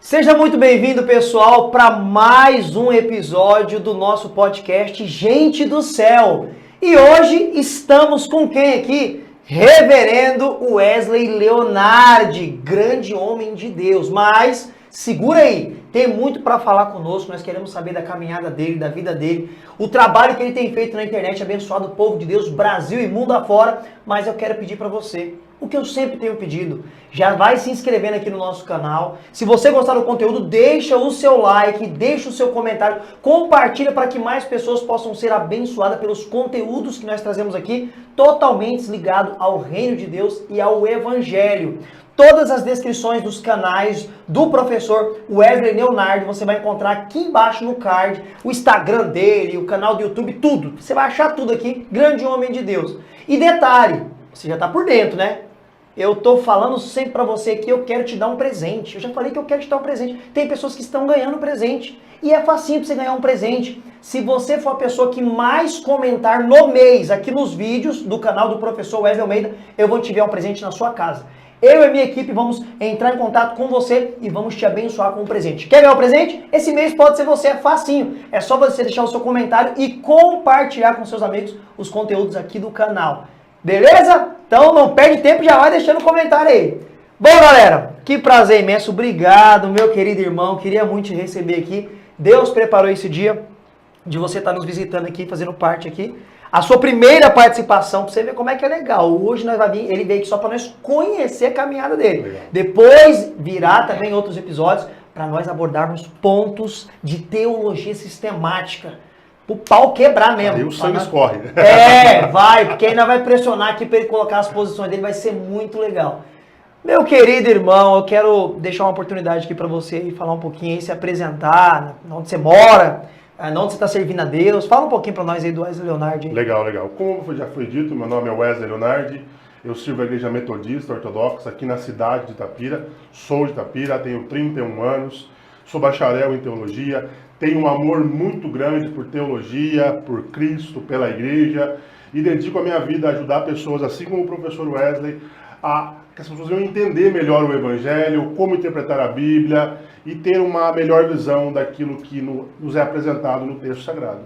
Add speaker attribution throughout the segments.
Speaker 1: Seja muito bem-vindo, pessoal, para mais um episódio do nosso podcast Gente do Céu. E hoje estamos com quem aqui? Reverendo Wesley Leonardi, grande homem de Deus. Mas segura aí, tem muito para falar conosco, nós queremos saber da caminhada dele, da vida dele, o trabalho que ele tem feito na internet, abençoado o povo de Deus, Brasil e mundo afora. Mas eu quero pedir para você o que eu sempre tenho pedido, já vai se inscrevendo aqui no nosso canal. Se você gostar do conteúdo, deixa o seu like, deixa o seu comentário, compartilha para que mais pessoas possam ser abençoadas pelos conteúdos que nós trazemos aqui, totalmente ligado ao reino de Deus e ao evangelho. Todas as descrições dos canais do professor Wesley Leonardi você vai encontrar aqui embaixo no card, o Instagram dele, o canal do YouTube, tudo. Você vai achar tudo aqui, grande homem de Deus. E detalhe, você já está por dentro, né? Eu tô falando sempre pra você que eu quero te dar um presente. Eu já falei que eu quero te dar um presente. Tem pessoas que estão ganhando presente. E é facinho pra você ganhar um presente. Se você for a pessoa que mais comentar no mês aqui nos vídeos do canal do professor Wesley Almeida, eu vou te enviar um presente na sua casa. Eu e a minha equipe vamos entrar em contato com você e vamos te abençoar com um presente. Quer ganhar um presente? Esse mês pode ser você, é facinho. É só você deixar o seu comentário e compartilhar com seus amigos os conteúdos aqui do canal. Beleza? Então não perde tempo, já vai deixando um comentário aí. Bom, galera, que prazer imenso. Obrigado, meu querido irmão. Queria muito te receber aqui. Deus preparou esse dia de você estar nos visitando aqui, fazendo parte aqui. A sua primeira participação, pra você ver como é que é legal. Hoje nós vai vir, ele veio aqui só para nós conhecer a caminhada dele. Legal. Depois virá também outros episódios para nós abordarmos pontos de teologia sistemática. O pau quebrar mesmo.
Speaker 2: Aí o sangue escorre.
Speaker 1: Vai, porque ainda vai pressionar aqui para ele colocar as posições dele, vai ser muito legal. Meu querido irmão, eu quero deixar uma oportunidade aqui para você ir falar um pouquinho aí, se apresentar, onde você mora, onde você está servindo a Deus. Fala um pouquinho para nós aí do Wesley Leonardi.
Speaker 2: Legal. Como já foi dito, meu nome é Wesley Leonardi, eu sirvo a igreja metodista ortodoxa aqui na cidade de Itapira, sou de Itapira, tenho 31 anos, sou bacharel em teologia, tenho um amor muito grande por teologia, por Cristo, pela igreja, e dedico a minha vida a ajudar pessoas, assim como o professor Wesley, que as pessoas venham entender melhor o evangelho, como interpretar a Bíblia e ter uma melhor visão daquilo que nos é apresentado no texto sagrado.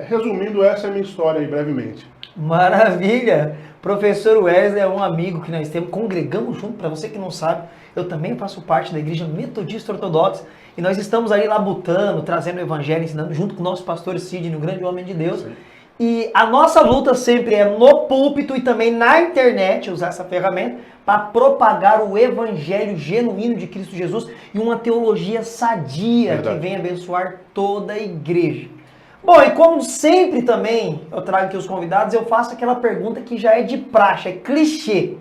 Speaker 2: Resumindo, essa é a minha história aí brevemente.
Speaker 1: Maravilha! Professor Wesley é um amigo que nós temos, congregamos junto, para você que não sabe, eu também faço parte da igreja metodista ortodoxa e nós estamos ali labutando, trazendo o evangelho, ensinando junto com o nosso pastor Sidney, um grande homem de Deus. Sim. E a nossa luta sempre é no púlpito e também na internet, usar essa ferramenta para propagar o evangelho genuíno de Cristo Jesus e uma teologia sadia. Verdade. Que vem abençoar toda a igreja. Bom, e como sempre também eu trago aqui os convidados, eu faço aquela pergunta que já é de praxe, é clichê.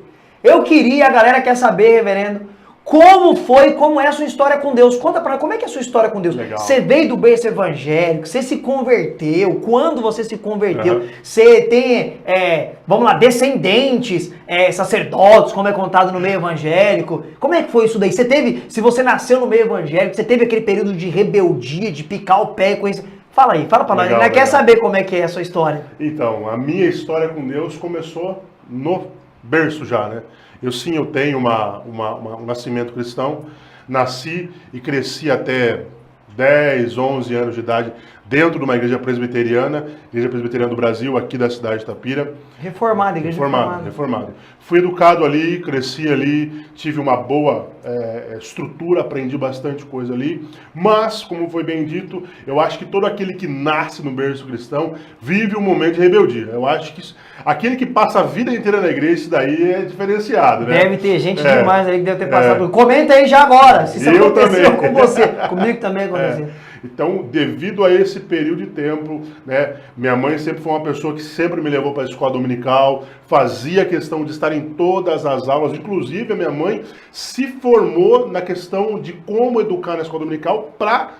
Speaker 1: Eu queria, a galera quer saber, reverendo, como é a sua história com Deus? Conta pra nós, como é que é a sua história com Deus? Legal. Você veio do berço evangélico, você se converteu, quando você se converteu, você tem, vamos lá, descendentes, sacerdotes, como é contado no meio evangélico. Como é que foi isso daí? Se você nasceu no meio evangélico, você teve aquele período de rebeldia, de picar o pé com isso. Fala aí, fala pra nós, a gente quer saber como é que é a sua história.
Speaker 2: Então, a minha história com Deus começou no berço já, né? Eu tenho um nascimento cristão, nasci e cresci até 10, 11 anos de idade dentro de uma igreja presbiteriana do Brasil, aqui da cidade de Itapira.
Speaker 1: Reformada, igreja
Speaker 2: reformada. Fui educado ali, cresci ali, tive uma boa estrutura, aprendi bastante coisa ali, mas, como foi bem dito, eu acho que todo aquele que nasce no berço cristão vive um momento de rebeldia. Eu acho que aquele que passa a vida inteira na igreja, isso daí é diferenciado, né?
Speaker 1: Deve ter gente demais aí que deve ter passado por... Comenta aí já agora, se isso aconteceu com você. Comigo também aconteceu.
Speaker 2: Então, devido a esse período de tempo, né, minha mãe sempre foi uma pessoa que sempre me levou para a escola dominical, fazia questão de estar em todas as aulas, inclusive a minha mãe se formou na questão de como educar na escola dominical para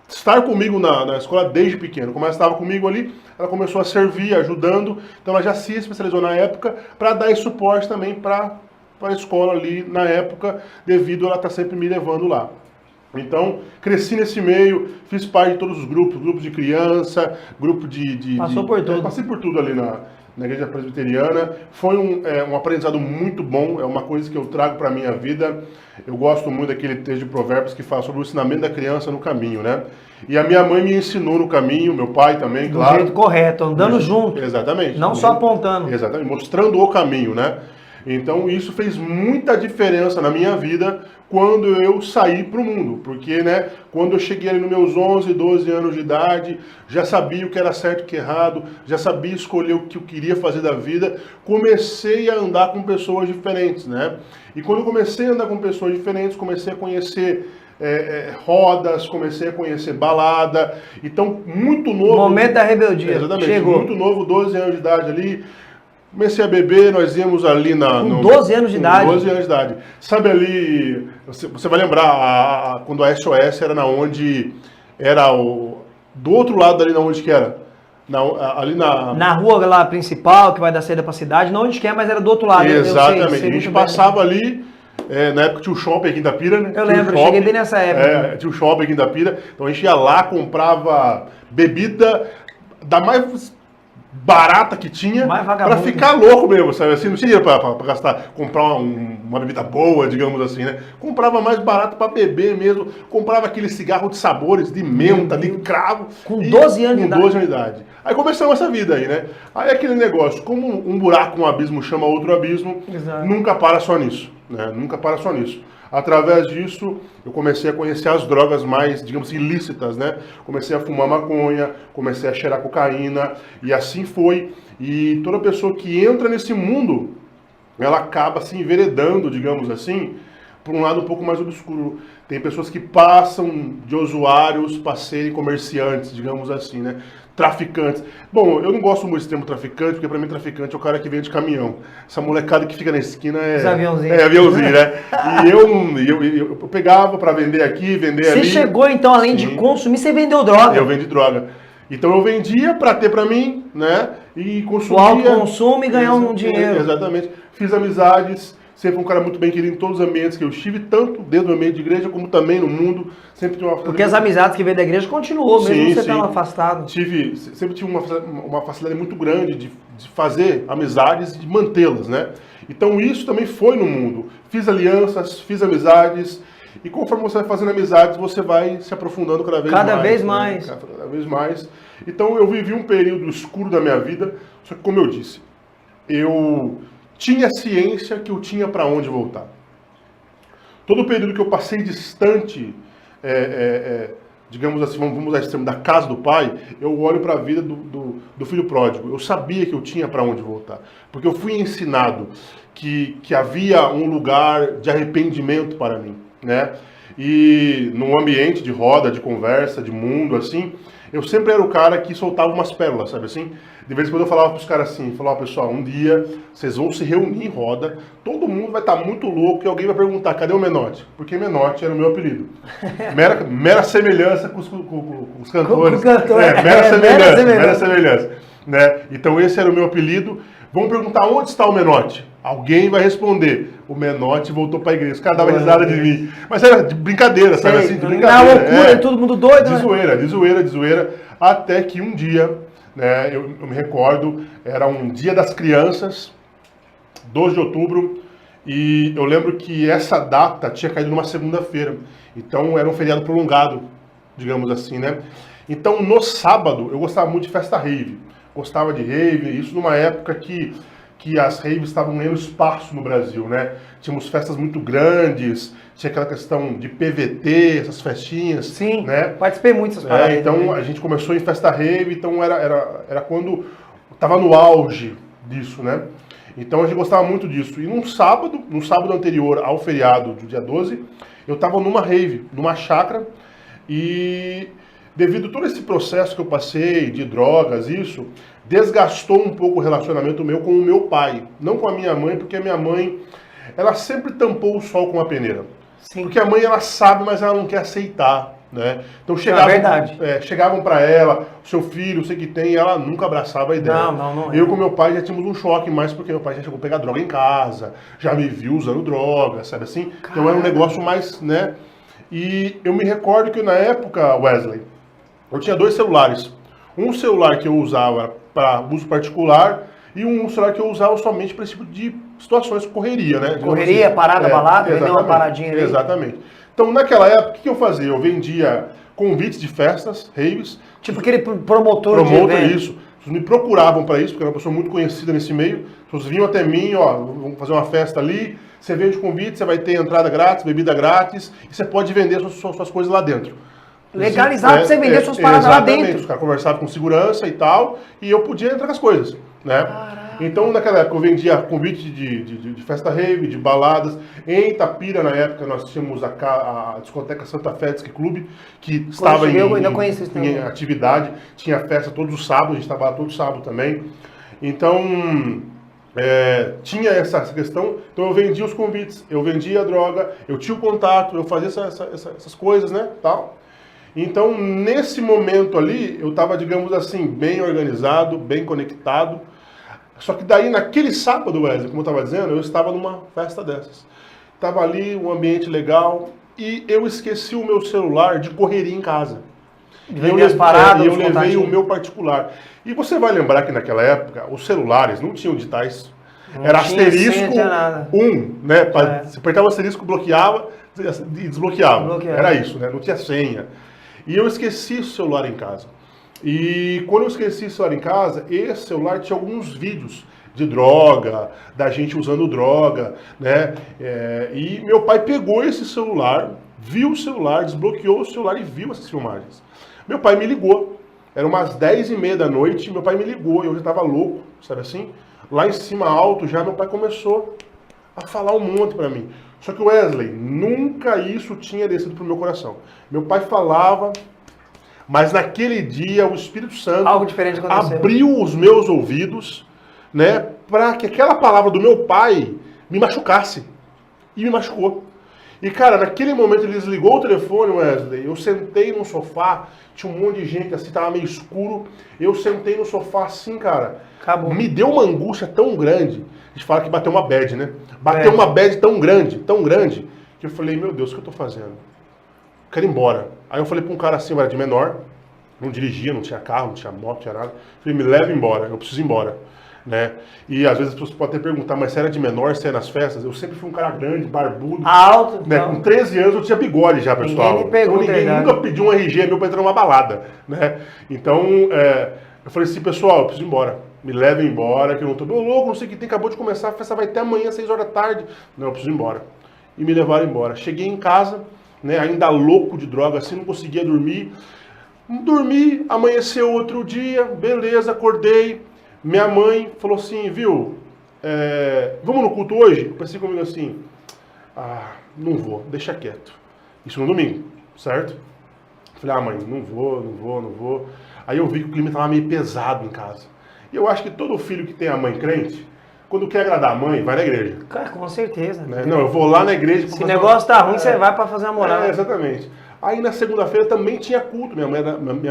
Speaker 2: estar comigo na escola desde pequeno. Como ela estava comigo ali, ela começou a servir, ajudando, então ela já se especializou na época para dar esse suporte também para a escola ali na época, devido a ela estar sempre me levando lá. Então, cresci nesse meio, fiz parte de todos os grupos de criança, grupo de...
Speaker 1: Passou por tudo.
Speaker 2: Passei por tudo ali na igreja presbiteriana. Foi um aprendizado muito bom, é uma coisa que eu trago para a minha vida. Eu gosto muito daquele texto de Provérbios que fala sobre o ensinamento da criança no caminho, né? E a minha mãe me ensinou no caminho, meu pai também, claro.
Speaker 1: Do jeito correto, andando junto.
Speaker 2: Exatamente.
Speaker 1: Não só apontando.
Speaker 2: Exatamente, mostrando o caminho, né? Então isso fez muita diferença na minha vida quando eu saí para o mundo. Porque, né, quando eu cheguei ali nos meus 11, 12 anos de idade, já sabia o que era certo e o que era errado, já sabia escolher o que eu queria fazer da vida, comecei a andar com pessoas diferentes, né? E quando eu comecei a andar com pessoas diferentes, comecei a conhecer rodas, comecei a conhecer balada. Então, muito novo.
Speaker 1: Momento da rebeldia.
Speaker 2: Exatamente.
Speaker 1: Chegou.
Speaker 2: Muito novo, 12 anos de idade ali. Comecei a beber, nós íamos ali
Speaker 1: Com 12 anos de idade?
Speaker 2: 12 anos de idade. Sabe ali, você vai lembrar, quando a SOS era na onde, era do outro lado ali na onde que era? Ali na
Speaker 1: rua lá principal, que vai da saída pra cidade, não onde quer, mas era do outro lado.
Speaker 2: Exatamente,
Speaker 1: eu sei
Speaker 2: a gente passava ali, na época tinha o shopping aqui em Itapira, né?
Speaker 1: Eu lembro, eu cheguei bem nessa época.
Speaker 2: Tinha o shopping aqui em Itapira, então a gente ia lá, comprava bebida da mais barata que tinha, para ficar louco mesmo, sabe? Assim, não tinha para gastar, comprar uma bebida boa, digamos assim, né? Comprava mais barato para beber mesmo, comprava aquele cigarro de sabores, de menta, de cravo.
Speaker 1: Com 12 anos de idade.
Speaker 2: Com 12 anos de idade. Aí começamos essa vida aí, né? Aí aquele negócio, como um buraco, um abismo chama outro abismo,
Speaker 1: Exato.
Speaker 2: Nunca para só nisso, né? Nunca para só nisso. Através disso, eu comecei a conhecer as drogas mais, digamos assim, ilícitas, né? Comecei a fumar maconha, comecei a cheirar cocaína, e assim foi. E toda pessoa que entra nesse mundo, ela acaba se enveredando, digamos assim, por um lado um pouco mais obscuro. Tem pessoas que passam de usuários para serem comerciantes, digamos assim, né? Traficantes. Bom, eu não gosto muito desse termo traficante, porque para mim traficante é o cara que vem de caminhão. Essa molecada que fica na esquina
Speaker 1: Os aviãozinhos.
Speaker 2: Aviãozinho, né? E eu pegava para vender aqui, vender ali.
Speaker 1: Você chegou então, além de consumir, você vendeu droga.
Speaker 2: Eu vendi droga. Então eu vendia para ter para mim, né? E consumia.
Speaker 1: O autoconsumo e ganhar um dinheiro.
Speaker 2: Exatamente. Fiz amizades. Sempre um cara muito bem querido em todos os ambientes que eu estive, tanto dentro do ambiente de igreja, como também no mundo. Sempre tive uma
Speaker 1: Porque as amizades que veio da igreja continuou, mesmo você estando afastado.
Speaker 2: Sempre tive uma facilidade muito grande de fazer amizades e de mantê-las, né? Então isso também foi no mundo. Fiz alianças, fiz amizades, e conforme você vai fazendo amizades, você vai se aprofundando cada vez mais. Cada vez mais. Então eu vivi um período escuro da minha vida, só que como eu disse, eu tinha ciência que eu tinha para onde voltar. Todo o período que eu passei distante, digamos assim, vamos usar esse termo, da casa do pai, eu olho para a vida do filho pródigo. Eu sabia que eu tinha para onde voltar, porque eu fui ensinado que havia um lugar de arrependimento para mim, né? E num ambiente de roda, de conversa, de mundo, assim, eu sempre era o cara que soltava umas pérolas, sabe assim? De vez em quando eu falava pros caras assim, falava, pessoal, um dia vocês vão se reunir em roda, todo mundo vai estar muito louco e alguém vai perguntar, cadê o Menotti? Porque Menotti era o meu apelido. Mera semelhança com os cantores. Mera semelhança. Né? Então esse era o meu apelido. Vão perguntar, onde está o Menotti? Alguém vai responder, o Menotti voltou para a igreja. Os caras davam risada de mim. Mas era de brincadeira, sabe assim? De brincadeira.
Speaker 1: Na loucura, todo mundo doido, né?
Speaker 2: De zoeira. Até que um dia, né, eu me recordo, era um dia das crianças, 12 de outubro, e eu lembro que essa data tinha caído numa segunda-feira. Então era um feriado prolongado, digamos assim, né? Então no sábado eu gostava muito de festa rave. Gostava de rave, isso numa época que as raves estavam ganhando espaço no Brasil, né? Tínhamos festas muito grandes, tinha aquela questão de PVT, essas festinhas.
Speaker 1: Sim,
Speaker 2: né?
Speaker 1: Participei muito dessas paradas.
Speaker 2: Então a gente começou em festa rave, então era quando estava no auge disso, né? Então a gente gostava muito disso. E no sábado anterior ao feriado do dia 12, eu estava numa rave, numa chácara, e devido a todo esse processo que eu passei de drogas, isso desgastou um pouco o relacionamento meu com o meu pai. Não com a minha mãe, porque a minha mãe, ela sempre tampou o sol com a peneira. Sim. Porque a mãe, ela sabe, mas ela não quer aceitar, né? Então chegavam para ela, o seu filho, sei que tem, e ela nunca abraçava a ideia.
Speaker 1: Não.
Speaker 2: Eu com meu pai já tínhamos um choque, mais porque meu pai já chegou a pegar droga em casa, já me viu usando droga, sabe assim? Caramba. Então era um negócio mais, né? E eu me recordo que na época, Wesley, eu tinha 2 celulares. Um celular que eu usava para uso particular e um celular que eu usava somente para esse tipo de situações, correria, né?
Speaker 1: Correria, parada, balada, vendeu uma paradinha ali.
Speaker 2: Exatamente. Então, naquela época, o que eu fazia? Eu vendia convites de festas, raves.
Speaker 1: Tipo aquele promotor de evento.
Speaker 2: Isso. As pessoas me procuravam para isso, porque eu era uma pessoa muito conhecida nesse meio. As pessoas vinham até mim, ó, vamos fazer uma festa ali, você vende convite, você vai ter entrada grátis, bebida grátis, e você pode vender suas coisas lá dentro.
Speaker 1: Legalizado para você vender suas paradas lá dentro.
Speaker 2: Os caras conversavam com segurança e tal, e eu podia entrar com as coisas, né?
Speaker 1: Caraca.
Speaker 2: Então, naquela época, eu vendia convite de festa rave, de baladas. Em Itapira, na época, nós tínhamos a discoteca Santa Fé Disque Clube, que estava em atividade. Tinha festa todos os sábados, a gente estava lá todo sábado também. Então, tinha essa questão. Então, eu vendia os convites, eu vendia a droga, eu tinha o contato, eu fazia essas coisas, né, tal. Então, nesse momento ali, eu estava, digamos assim, bem organizado, bem conectado. Só que daí, naquele sábado, Wesley, como eu estava dizendo, eu estava numa festa dessas. Estava ali, um ambiente legal, e eu esqueci o meu celular de correria em casa. E eu levei o meu particular. E você vai lembrar que naquela época, os celulares não tinham digitais. Era asterisco 1, né? Você apertava o asterisco, bloqueava e desbloqueava. Era isso, né? Não tinha senha. E eu esqueci o celular em casa. E quando eu esqueci o celular em casa, esse celular tinha alguns vídeos de droga, da gente usando droga, né? E meu pai pegou esse celular, viu o celular, desbloqueou o celular e viu essas filmagens. Meu pai me ligou, eram umas 10h30 da noite, meu pai me ligou, eu já estava louco, sabe assim? Lá em cima, alto já, meu pai começou a falar um monte para mim. Só que, Wesley, nunca isso tinha descido pro meu coração. Meu pai falava, mas naquele dia o Espírito Santo
Speaker 1: algo diferente aconteceu.
Speaker 2: Abriu os meus ouvidos, né, para que aquela palavra do meu pai me machucasse. E me machucou. E, cara, naquele momento ele desligou o telefone, Wesley, eu sentei no sofá, tinha um monte de gente assim, tava meio escuro, eu sentei no sofá assim, cara,
Speaker 1: acabou.
Speaker 2: Me deu uma angústia tão grande, a gente fala que bateu uma bad, né? Bateu uma bad tão grande, que eu falei, meu Deus, o que eu tô fazendo? Quero ir embora. Aí eu falei pra um cara assim, eu era de menor, não dirigia, não tinha carro, não tinha moto, não tinha nada. Falei, me leva embora, eu preciso ir embora. Né? E às vezes as pessoas podem até perguntar, mas você era de menor, você era nas festas? Eu sempre fui um cara grande, barbudo.
Speaker 1: Alto.
Speaker 2: Né? Então. Com 13 anos eu tinha bigode já, pessoal. Ninguém nunca pediu um RG meu pra entrar numa balada. Né? Então, eu falei assim, pessoal, eu preciso ir embora. Me levem embora, que eu não tô bem louco, não sei o que tem, acabou de começar, a festa vai até amanhã, 6 horas da tarde. Não, eu preciso ir embora. E me levaram embora. Cheguei em casa, né, ainda louco de droga, assim, não conseguia dormir. Dormi, amanheceu outro dia, beleza, acordei. Minha mãe falou assim, viu, vamos no culto hoje? Eu pensei comigo assim, não vou, deixa quieto. Isso no domingo, certo? Falei, mãe, não vou. Aí eu vi que o clima estava meio pesado em casa. E eu acho que todo filho que tem a mãe crente, quando quer agradar a mãe, vai na igreja.
Speaker 1: Cara, com certeza.
Speaker 2: Né? Não, eu vou lá na igreja...
Speaker 1: Se o negócio tá ruim, você vai para fazer uma moral.
Speaker 2: Exatamente. Aí na segunda-feira também tinha culto. Minha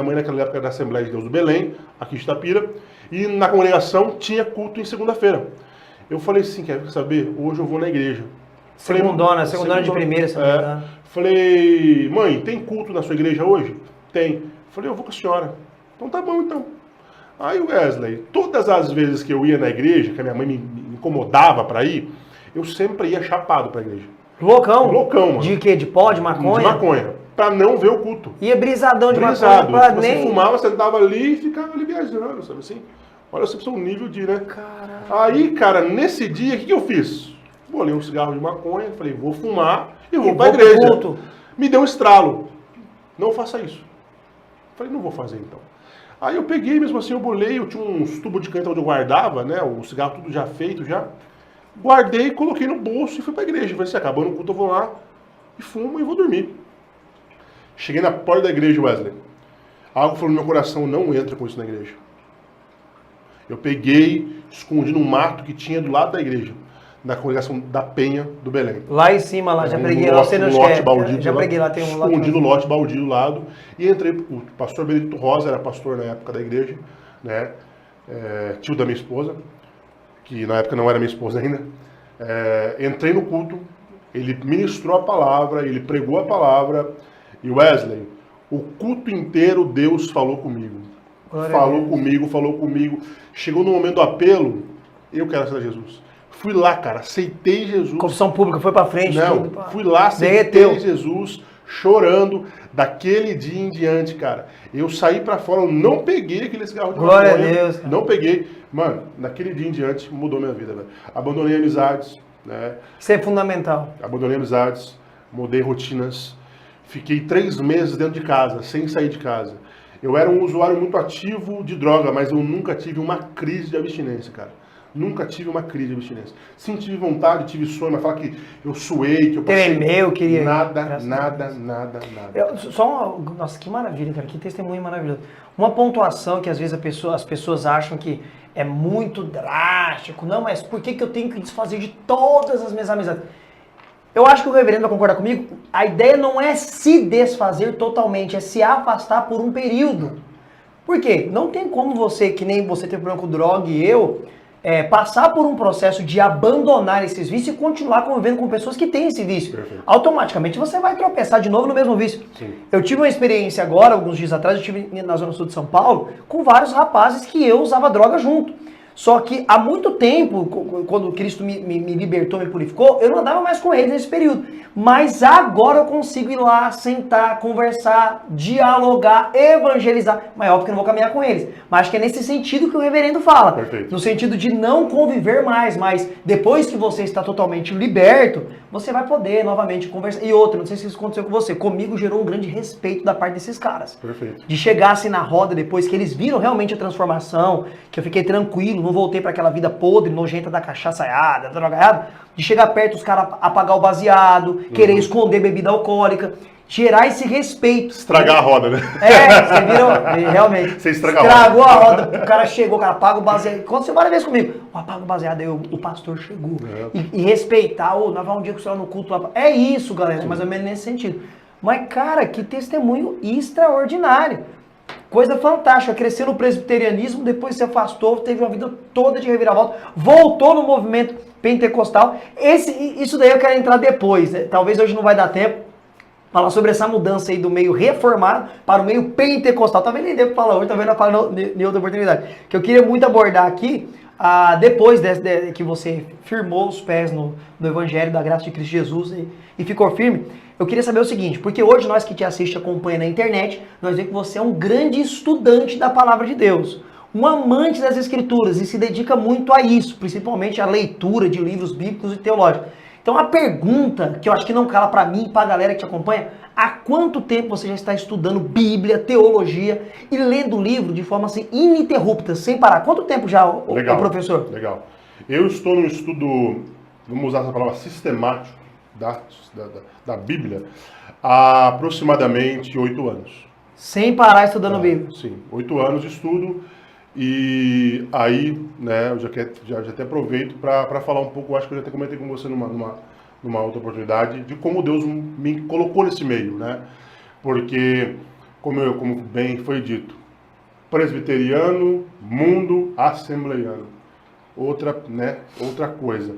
Speaker 2: mãe naquela época era da Assembleia de Deus do Belém, aqui de Itapira. E na congregação tinha culto em segunda-feira. Eu falei assim, quer saber? Hoje eu vou na igreja.
Speaker 1: Segundona de primeira, se não me engano.
Speaker 2: Falei, mãe, tem culto na sua igreja hoje? Tem. Falei, eu vou com a senhora. Então tá bom, então. Aí o Wesley, todas as vezes que eu ia na igreja, que a minha mãe me incomodava para ir, eu sempre ia chapado pra igreja.
Speaker 1: Loucão?
Speaker 2: Loucão, mano.
Speaker 1: De quê? De pó? De maconha?
Speaker 2: De maconha. Pra não ver o culto.
Speaker 1: Ia brisadão de maconha. Pra
Speaker 2: você fumava, sentava ali e ficava ali viajando, sabe assim? Olha, você precisa um nível de, né?
Speaker 1: Caramba.
Speaker 2: Aí, cara, nesse dia, o que eu fiz? Bolei um cigarro de maconha, falei, vou fumar e vou pra igreja. Culto. Me deu um estralo. Não faça isso. Falei, não vou fazer então. Aí eu peguei, mesmo assim, eu bolei, eu tinha uns tubos de caneta onde eu guardava, né? O cigarro tudo já feito, já. Guardei, coloquei no bolso e fui pra igreja. Falei, se acabando o culto, eu vou lá e fumo e vou dormir. Cheguei na porta da igreja, Wesley. Algo falou no meu coração, não entra com isso na igreja. Eu peguei, escondi num mato que tinha do lado da igreja, na congregação da Penha do Belém.
Speaker 1: Lá em cima, lá, já preguei lá, você não
Speaker 2: lote baldio,
Speaker 1: já preguei lá, tem um lote.
Speaker 2: Escondi no lote baldio do lado e entrei pro culto. O pastor Benedito Rosa era pastor na época da igreja, né? Tio da minha esposa, que na época não era minha esposa ainda. Entrei no culto, ele ministrou a palavra, ele pregou a palavra, e Wesley, o culto inteiro Deus falou comigo. Falou comigo. Chegou no momento do apelo, eu quero aceitar Jesus. Fui lá, cara, aceitei Jesus.
Speaker 1: Confissão pública, foi pra frente.
Speaker 2: Não,
Speaker 1: tudo,
Speaker 2: fui lá, aceitei
Speaker 1: derreteu.
Speaker 2: Jesus, chorando. Daquele dia em diante, cara, eu saí pra fora, eu não peguei aquele cigarro de
Speaker 1: Glória
Speaker 2: maconha,
Speaker 1: a Deus, cara.
Speaker 2: não peguei. Mano, naquele dia em diante mudou minha vida, velho. Abandonei amizades, né?
Speaker 1: Isso é fundamental.
Speaker 2: Abandonei amizades, mudei rotinas. Fiquei 3 meses dentro de casa, sem sair de casa. Eu era um usuário muito ativo de droga, mas eu nunca tive uma crise de abstinência, cara. Nunca tive uma crise de abstinência. Sim, tive vontade, tive sonho, mas falar que eu suei, que eu passei...
Speaker 1: Tremeu, queria...
Speaker 2: Nada.
Speaker 1: Nossa, que maravilha, cara. Que testemunho maravilhoso. Uma pontuação que às vezes as pessoas acham que é muito drástico. Não, mas por que eu tenho que desfazer de todas as minhas amizades? Eu acho que o reverendo vai concordar comigo. A ideia não é se desfazer totalmente, é se afastar por um período. Por quê? Não tem como você, que nem você teve problema com droga e eu... passar por um processo de abandonar esses vícios e continuar convivendo com pessoas que têm esse vício.
Speaker 2: Perfeito.
Speaker 1: Automaticamente você vai tropeçar de novo no mesmo vício.
Speaker 2: Sim.
Speaker 1: Eu tive uma experiência agora, alguns dias atrás, eu estive na Zona Sul de São Paulo, com vários rapazes que eu usava droga junto. Só que há muito tempo, quando Cristo me libertou, me purificou, eu não andava mais com eles nesse período. Mas agora eu consigo ir lá, sentar, conversar, dialogar, evangelizar. Mas é óbvio que eu não vou caminhar com eles. Mas acho que é nesse sentido que o reverendo fala.
Speaker 2: Perfeito.
Speaker 1: No sentido de não conviver mais, mas depois que você está totalmente liberto, você vai poder novamente conversar. E outra, não sei se isso aconteceu com você, comigo gerou um grande respeito da parte desses caras.
Speaker 2: Perfeito.
Speaker 1: De chegar assim na roda depois que eles viram realmente a transformação, que eu fiquei tranquilo, não voltei para aquela vida podre, nojenta da cachaçaiada, da drogaiada, de chegar perto os caras apagar o baseado, querer esconder bebida alcoólica, gerar esse respeito.
Speaker 2: Estragar a roda, né?
Speaker 1: Você virou, realmente.
Speaker 2: Você estragou
Speaker 1: a roda. O cara chegou, o cara apaga o baseado. Aconteceu várias vezes comigo. Apaga o baseado, aí o pastor chegou. E respeitar, nós vamos um dia com o senhor no culto lá. É isso, galera, mais ou menos nesse sentido. Mas, cara, que testemunho extraordinário. Coisa fantástica, cresceu no presbiterianismo, depois se afastou, teve uma vida toda de reviravolta, voltou no movimento pentecostal. Isso daí eu quero entrar depois, né? Talvez hoje não vai dar tempo, falar sobre essa mudança aí do meio reformado para o meio pentecostal. Talvez nem devo falar hoje, talvez não fale em outra oportunidade. Que eu queria muito abordar aqui, depois que você firmou os pés no Evangelho da graça de Cristo Jesus e ficou firme, eu queria saber o seguinte, porque hoje nós que te assiste e acompanha na internet, nós vemos que você é um grande estudante da Palavra de Deus, um amante das Escrituras e se dedica muito a isso, principalmente à leitura de livros bíblicos e teológicos. Então a pergunta que eu acho que não cala para mim e para a galera que te acompanha, há quanto tempo você já está estudando Bíblia, teologia e lendo o livro de forma assim ininterrupta, sem parar? Quanto tempo já, o professor?
Speaker 2: Legal. Eu estou no estudo, vamos usar essa palavra, sistemático da Bíblia há aproximadamente 8 anos.
Speaker 1: Sem parar estudando Bíblia?
Speaker 2: Sim, 8 anos de estudo. E aí, né, eu já até aproveito para falar um pouco, acho que eu já até comentei com você numa outra oportunidade, de como Deus me colocou nesse meio, né? Porque, como bem foi dito, presbiteriano, mundo, assembleiano. Outra coisa.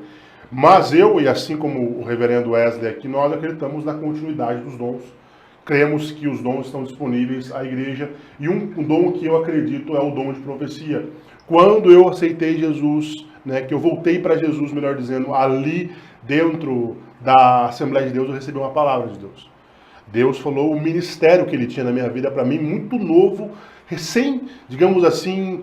Speaker 2: Mas eu, e assim como o reverendo Wesley aqui, nós acreditamos na continuidade dos dons. Cremos que os dons estão disponíveis à igreja. E um dom que eu acredito é o dom de profecia. Quando eu aceitei Jesus, né, que eu voltei para Jesus, melhor dizendo, ali dentro da Assembleia de Deus, eu recebi uma palavra de Deus. Deus falou o ministério que Ele tinha na minha vida para mim, muito novo, recém, digamos assim,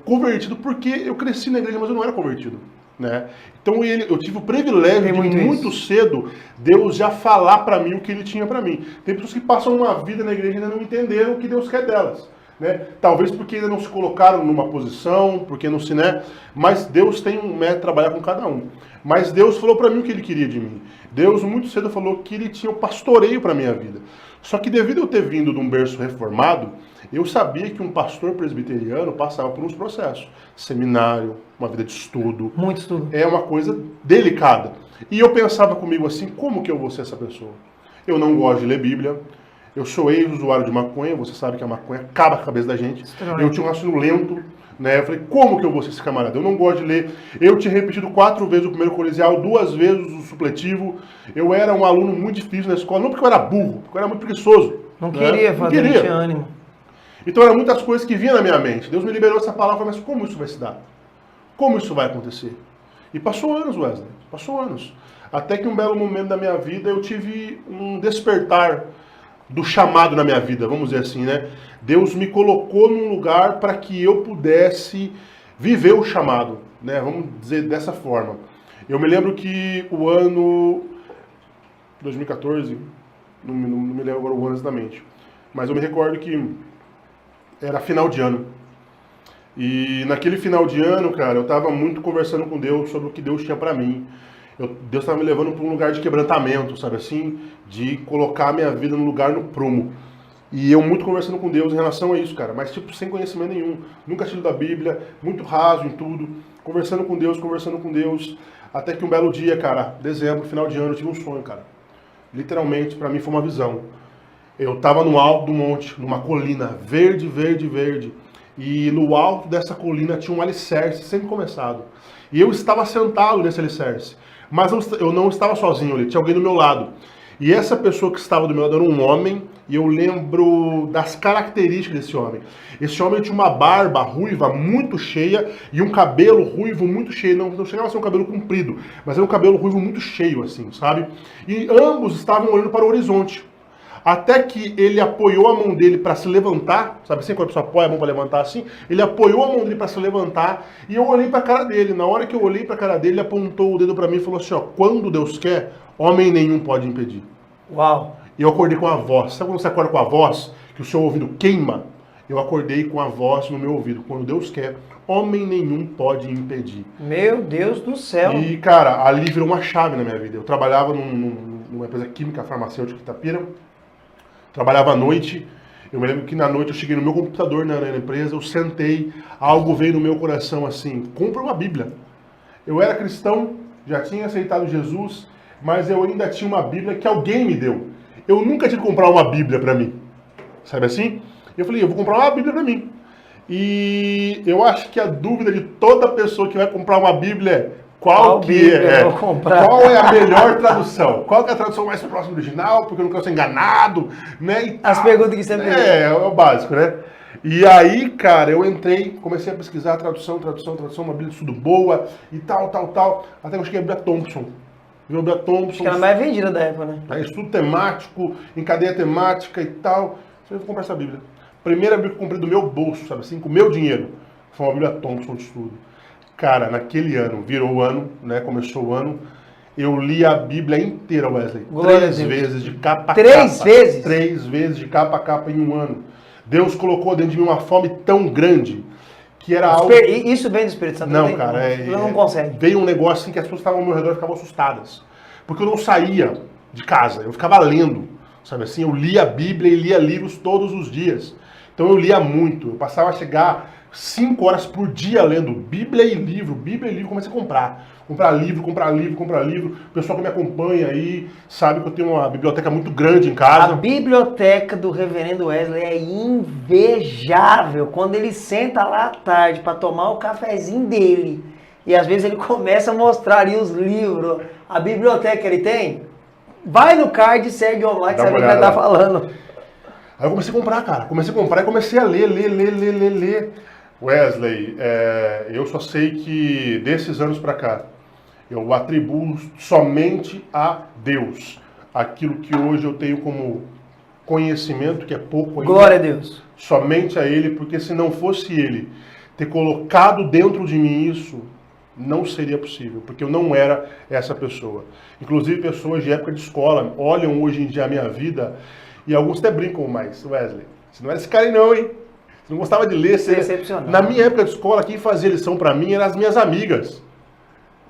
Speaker 2: convertido, porque eu cresci na igreja, mas eu não era convertido. Né? Então eu tive o privilégio de muito cedo Deus já falar para mim o que Ele tinha para mim. Tem pessoas que passam uma vida na igreja e ainda não entenderam o que Deus quer delas. Né? Talvez porque ainda não se colocaram numa posição, porque não se, né? Mas Deus tem um método de trabalhar com cada um. Mas Deus falou para mim o que Ele queria de mim. Deus muito cedo falou que Ele tinha o pastoreio para minha vida. Só que devido a eu ter vindo de um berço reformado, eu sabia que um pastor presbiteriano passava por uns processos. Seminário, uma vida de estudo.
Speaker 1: Muito estudo.
Speaker 2: É uma coisa delicada. E eu pensava comigo assim, como que eu vou ser essa pessoa? Eu não gosto de ler Bíblia. Eu sou ex-usuário de maconha. Você sabe que a maconha acaba com a cabeça da gente. Eu tinha um raciocínio lento. Né? Eu falei, como que eu vou ser esse camarada? Eu não gosto de ler. Eu tinha repetido 4 vezes o primeiro colegial, 2 vezes o supletivo. Eu era um aluno muito difícil na escola. Não porque eu era burro, porque eu era muito preguiçoso.
Speaker 1: Não queria fazer, não tinha ânimo.
Speaker 2: Então eram muitas coisas que vinham na minha mente. Deus me liberou essa palavra, mas como isso vai se dar? Como isso vai acontecer? E passou anos, Wesley, passou anos. Até que um belo momento da minha vida eu tive um despertar do chamado na minha vida, vamos dizer assim, né? Deus me colocou num lugar para que eu pudesse viver o chamado, né? Vamos dizer dessa forma. Eu me lembro que o ano 2014, não me lembro agora o ano exatamente, mas eu me recordo que era final de ano. E naquele final de ano, cara, eu estava muito conversando com Deus sobre o que Deus tinha para mim. Deus estava me levando para um lugar de quebrantamento, sabe assim? De colocar a minha vida no lugar no prumo. E eu muito conversando com Deus em relação a isso, cara. Mas tipo, sem conhecimento nenhum. Nunca tinha lido a Bíblia, muito raso em tudo. Conversando com Deus. Até que um belo dia, cara, dezembro, final de ano, eu tive um sonho, cara. Literalmente, para mim foi uma visão. Eu estava no alto do monte, numa colina, verde, verde, verde. E no alto dessa colina tinha um alicerce semi-começado. E eu estava sentado nesse alicerce. Mas eu não estava sozinho ali, tinha alguém do meu lado. E essa pessoa que estava do meu lado era um homem, e eu lembro das características desse homem. Esse homem tinha uma barba ruiva muito cheia e um cabelo ruivo muito cheio. Não chegava a ser um cabelo comprido, mas era um cabelo ruivo muito cheio, assim, sabe? E ambos estavam olhando para o horizonte. Até que ele apoiou a mão dele para se levantar, sabe assim, quando a pessoa apoia a mão para levantar assim? Ele apoiou a mão dele para se levantar e eu olhei para a cara dele. Na hora que eu olhei para a cara dele, ele apontou o dedo para mim e falou assim, ó, quando Deus quer, homem nenhum pode impedir.
Speaker 1: Uau!
Speaker 2: E eu acordei com a voz. Sabe quando você acorda com a voz, que o seu ouvido queima? Eu acordei com a voz no meu ouvido. Quando Deus quer, homem nenhum pode impedir.
Speaker 1: Meu Deus do céu!
Speaker 2: E, cara, ali virou uma chave na minha vida. Eu trabalhava numa empresa química farmacêutica em Itapira. Trabalhava à noite, eu me lembro que na noite eu cheguei no meu computador na empresa, eu sentei, algo veio no meu coração assim, compra uma Bíblia. Eu era cristão, já tinha aceitado Jesus, mas eu ainda tinha uma Bíblia que alguém me deu. Eu nunca tive que comprar uma Bíblia para mim, sabe assim? Eu falei, eu vou comprar uma Bíblia para mim. E eu acho que a dúvida de toda pessoa que vai comprar uma Bíblia é, qual é a melhor tradução? Qual que é a tradução mais próxima do original? Porque eu não quero ser enganado, né?
Speaker 1: As perguntas que sempre...
Speaker 2: É o básico, né? E aí, cara, eu entrei, comecei a pesquisar tradução, uma Bíblia de estudo boa e tal. Até que eu cheguei a Bíblia Thompson. A Bíblia Thompson.
Speaker 1: Acho que era a mais vendida da época, né?
Speaker 2: É, estudo temático, em cadeia temática e tal. Eu vou comprar essa Bíblia. Primeira Bíblia que eu comprei do meu bolso, sabe assim, com o meu dinheiro. Foi uma Bíblia Thompson de estudo. Cara, naquele ano, virou o ano, né? Começou o ano, eu li a Bíblia inteira, Wesley. Três vezes de capa a capa.
Speaker 1: 3 vezes?
Speaker 2: 3 vezes de capa a capa em um ano. Deus colocou dentro de mim uma fome tão grande que era algo...
Speaker 1: Isso vem do Espírito Santo?
Speaker 2: Não, cara.
Speaker 1: Não consegue.
Speaker 2: Veio um negócio assim que as pessoas que estavam ao meu redor ficavam assustadas. Porque eu não saía de casa, eu ficava lendo, sabe assim? Eu lia a Bíblia e lia livros todos os dias. Então eu lia muito, eu passava a chegar 5 horas por dia lendo Bíblia e livro, comecei a comprar livro. O pessoal que me acompanha aí sabe que eu tenho uma biblioteca muito grande em casa.
Speaker 1: A biblioteca do Reverendo Wesley é invejável. Quando ele senta lá à tarde para tomar o cafezinho dele, e às vezes ele começa a mostrar ali os livros, a biblioteca que ele tem, vai no card e segue online que você vai estar falando.
Speaker 2: Aí eu comecei a comprar, cara. E comecei a ler. Wesley, eu só sei que desses anos pra cá, eu atribuo somente a Deus aquilo que hoje eu tenho como conhecimento, que é pouco ainda.
Speaker 1: Glória a Deus.
Speaker 2: Somente a Ele, porque se não fosse Ele ter colocado dentro de mim isso, não seria possível, porque eu não era essa pessoa. Inclusive pessoas de época de escola olham hoje em dia a minha vida e alguns até brincam mais. Wesley, você não era esse cara aí não, hein? Você não gostava de ler. Na minha época de escola, quem fazia lição pra mim eram as minhas amigas.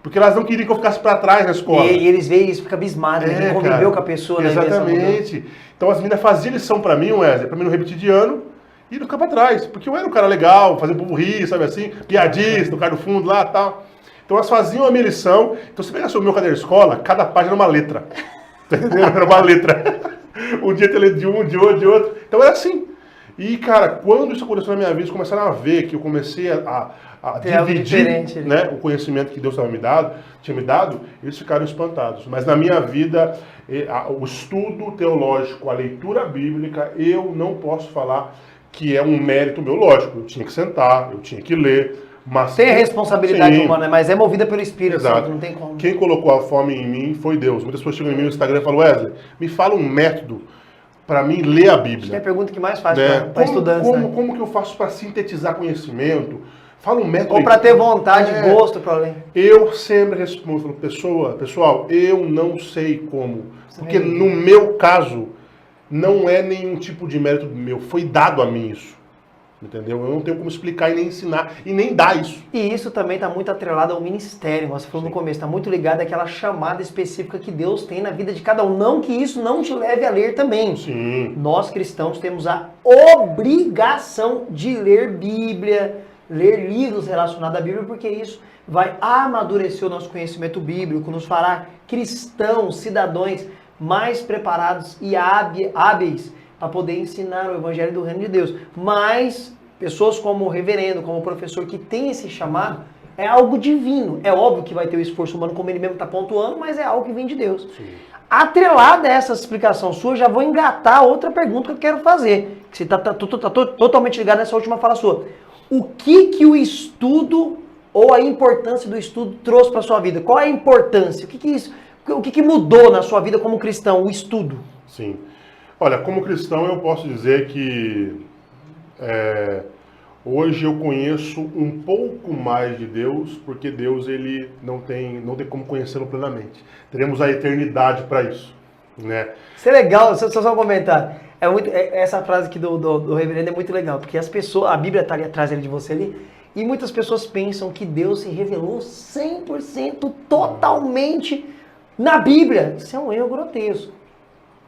Speaker 2: Porque elas não queriam que eu ficasse pra trás na escola.
Speaker 1: E eles veem isso, fica abismado, né? Conviveu com a pessoa.
Speaker 2: Exatamente. Então as meninas faziam lição pra mim, Wesley, pra mim não repetir de ano e não ficar pra trás. Porque eu era um cara legal, fazia o povo rir, sabe assim? Piadista, o cara do fundo lá e tal. Então elas faziam a minha lição. Então se pegasse o meu caderno de escola, cada página era uma letra. Entendeu? Era uma letra. Um dia eu lia de um, de outro. Então era assim. E, cara, quando isso aconteceu na minha vida, começaram a ver que eu comecei a dividir, né, o conhecimento que Deus tinha me dado, eles ficaram espantados. Mas na minha vida, o estudo teológico, a leitura bíblica, eu não posso falar que é um mérito meu, lógico. Eu tinha que sentar, eu tinha que ler, Mas
Speaker 1: tem a responsabilidade humana, mas é movida pelo Espírito
Speaker 2: Exato.
Speaker 1: Santo, não tem como.
Speaker 2: Quem colocou a fome em mim foi Deus. Muitas pessoas chegam em mim no Instagram e falam, Wesley, me fala um método para mim ler a Bíblia.
Speaker 1: Acho que é a pergunta que mais faz
Speaker 2: né?
Speaker 1: para estudantes.
Speaker 2: Como que eu faço para sintetizar conhecimento? Fala um método.
Speaker 1: Ou para ter vontade, gosto para ler.
Speaker 2: Eu sempre respondo, pessoal, eu não sei como. Porque no meu caso, não é nenhum tipo de mérito meu. Foi dado a mim isso. Entendeu? Eu não tenho como explicar e nem ensinar e nem dar isso.
Speaker 1: E isso também está muito atrelado ao ministério. Você falou no começo, está muito ligado àquela chamada específica que Deus tem na vida de cada um. Não que isso não te leve a ler também.
Speaker 2: Sim.
Speaker 1: Nós cristãos temos a obrigação de ler Bíblia, ler livros relacionados à Bíblia, porque isso vai amadurecer o nosso conhecimento bíblico, nos fará cristãos, cidadãos mais preparados e hábeis para poder ensinar o Evangelho do Reino de Deus. Mas pessoas como o reverendo, como o professor que tem esse chamado, é algo divino. É óbvio que vai ter o esforço humano, como ele mesmo está pontuando, mas é algo que vem de Deus. Sim. Atrelada a essa explicação sua, já vou engatar outra pergunta que eu quero fazer. Que você está totalmente ligado nessa última fala sua. O que o estudo ou a importância do estudo trouxe para a sua vida? Qual é a importância? O que mudou na sua vida como cristão, o estudo?
Speaker 2: Sim. Olha, como cristão eu posso dizer que hoje eu conheço um pouco mais de Deus, porque Deus ele não tem como conhecê-lo plenamente. Teremos a eternidade para isso, né?
Speaker 1: Isso é legal, só um comentário. Essa frase aqui do reverendo é muito legal, porque as pessoas, a Bíblia está ali atrás de você ali, e muitas pessoas pensam que Deus se revelou 100% totalmente na Bíblia. Isso é um erro grotesco.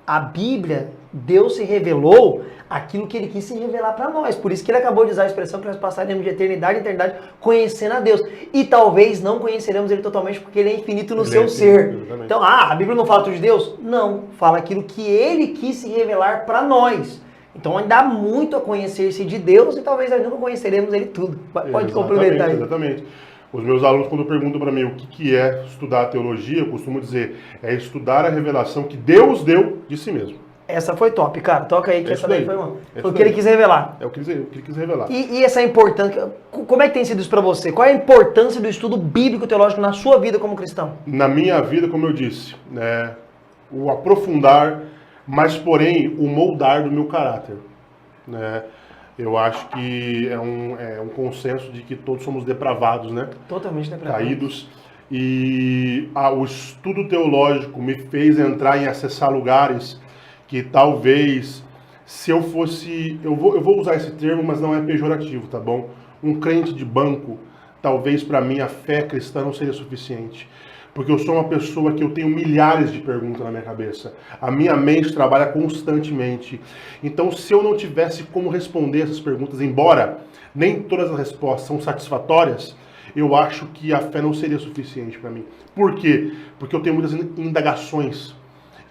Speaker 1: A Bíblia, Deus se revelou aquilo que ele quis se revelar para nós. Por isso que ele acabou de usar a expressão que nós passaremos de eternidade em eternidade conhecendo a Deus. E talvez não conheceremos ele totalmente porque ele é infinito no seu ser. Exatamente. Então, a Bíblia não fala tudo de Deus? Não. Fala aquilo que ele quis se revelar para nós. Então ainda há muito a conhecer-se de Deus e talvez nós nunca conheceremos ele tudo. Pode complementar aí.
Speaker 2: Exatamente. Os meus alunos, quando perguntam para mim o que é estudar a teologia, eu costumo dizer, é estudar a revelação que Deus deu de si mesmo.
Speaker 1: Essa foi top, cara. Toca aí, que essa daí foi uma. Foi o que ele quis revelar.
Speaker 2: É o que ele quis revelar.
Speaker 1: E essa importância, como é que tem sido isso para você? Qual é a importância do estudo bíblico-teológico na sua vida como cristão?
Speaker 2: Na minha vida, como eu disse, né, o aprofundar, mas porém o moldar do meu caráter, né? Eu acho que é um consenso de que todos somos depravados, né?
Speaker 1: Totalmente depravados.
Speaker 2: Caídos. E o estudo teológico me fez entrar em acessar lugares que talvez, se eu fosse... Eu vou usar esse termo, mas não é pejorativo, tá bom? Um crente de banco, talvez para mim a fé cristã não seria suficiente. Porque eu sou uma pessoa que eu tenho milhares de perguntas na minha cabeça. A minha mente trabalha constantemente. Então, se eu não tivesse como responder essas perguntas, embora nem todas as respostas são satisfatórias, eu acho que a fé não seria suficiente para mim. Por quê? Porque eu tenho muitas indagações.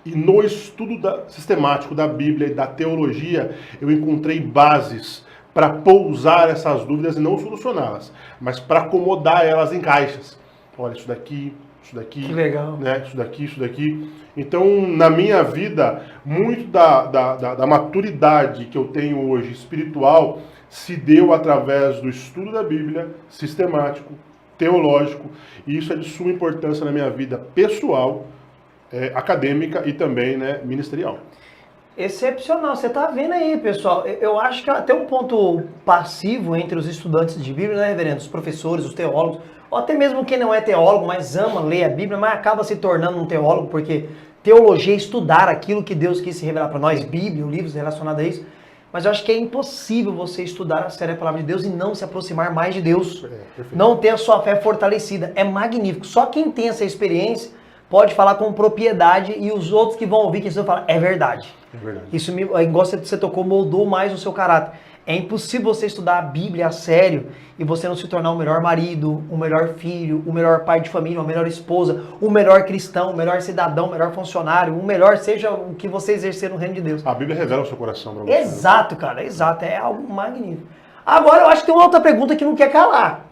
Speaker 2: E no estudo sistemático da Bíblia e da teologia, eu encontrei bases para pousar essas dúvidas e não solucioná-las, mas para acomodar elas em caixas. Olha, isso daqui,
Speaker 1: que legal.
Speaker 2: Né? Isso daqui. Então, na minha vida, muito da maturidade que eu tenho hoje espiritual se deu através do estudo da Bíblia, sistemático, teológico, e isso é de suma importância na minha vida pessoal, acadêmica e também, né, ministerial.
Speaker 1: Excepcional, você está vendo aí, pessoal. Eu acho que até um ponto passivo entre os estudantes de Bíblia, né, reverendo? Os professores, os teólogos, ou até mesmo quem não é teólogo, mas ama ler a Bíblia, mas acaba se tornando um teólogo, porque teologia é estudar aquilo que Deus quis se revelar para nós, Bíblia, livros relacionados a isso. Mas eu acho que é impossível você estudar a séria palavra de Deus e não se aproximar mais de Deus. Não ter a sua fé fortalecida. É magnífico. Só quem tem essa experiência pode falar com propriedade e os outros que vão ouvir, que vão falar, é verdade.
Speaker 2: É verdade.
Speaker 1: Isso, igual você tocou, moldou mais o seu caráter. É impossível você estudar a Bíblia a sério e você não se tornar o melhor marido, o melhor filho, o melhor pai de família, a melhor esposa, o melhor cristão, o melhor cidadão, o melhor funcionário, o melhor seja o que você exercer no reino de Deus.
Speaker 2: A Bíblia revela o seu coração para você.
Speaker 1: Exato, cara, exato. É algo magnífico. Agora eu acho que tem uma outra pergunta que não quer calar.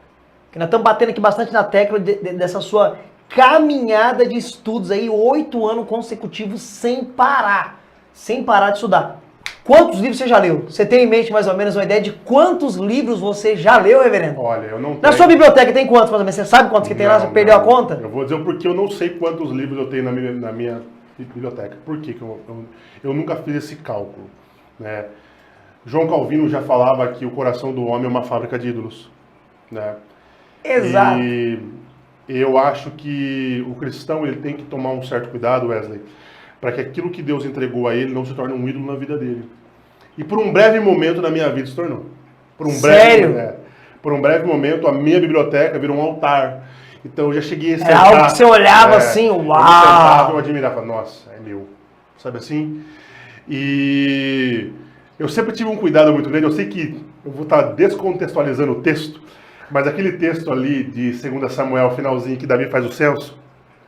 Speaker 1: Que nós estamos batendo aqui bastante na tecla dessa sua caminhada de estudos aí, 8 anos consecutivos sem parar de estudar. Quantos livros você já leu? Você tem em mente mais ou menos uma ideia de quantos livros você já leu, reverendo?
Speaker 2: Olha, eu não tenho...
Speaker 1: Na sua biblioteca tem quantos, mais ou menos? Você sabe quantos que tem lá? Você perdeu a conta?
Speaker 2: Eu vou dizer o porquê eu não sei quantos livros eu tenho na minha biblioteca. Por quê? Que eu nunca fiz esse cálculo, né? João Calvino já falava que o coração do homem é uma fábrica de ídolos, né?
Speaker 1: Exato.
Speaker 2: E eu acho que o cristão ele tem que tomar um certo cuidado, Wesley, para que aquilo que Deus entregou a ele não se torne um ídolo na vida dele. E por um breve momento na minha vida se tornou.
Speaker 1: Sério?
Speaker 2: Por um breve momento a minha biblioteca virou um altar. Então eu já cheguei a sentar...
Speaker 1: É algo que você olhava assim, uau!
Speaker 2: Eu sentava, eu admirava, nossa, é meu. Sabe assim? E eu sempre tive um cuidado muito grande. Eu sei que eu vou estar descontextualizando o texto, mas aquele texto ali de 2 Samuel, finalzinho, que Davi faz o censo,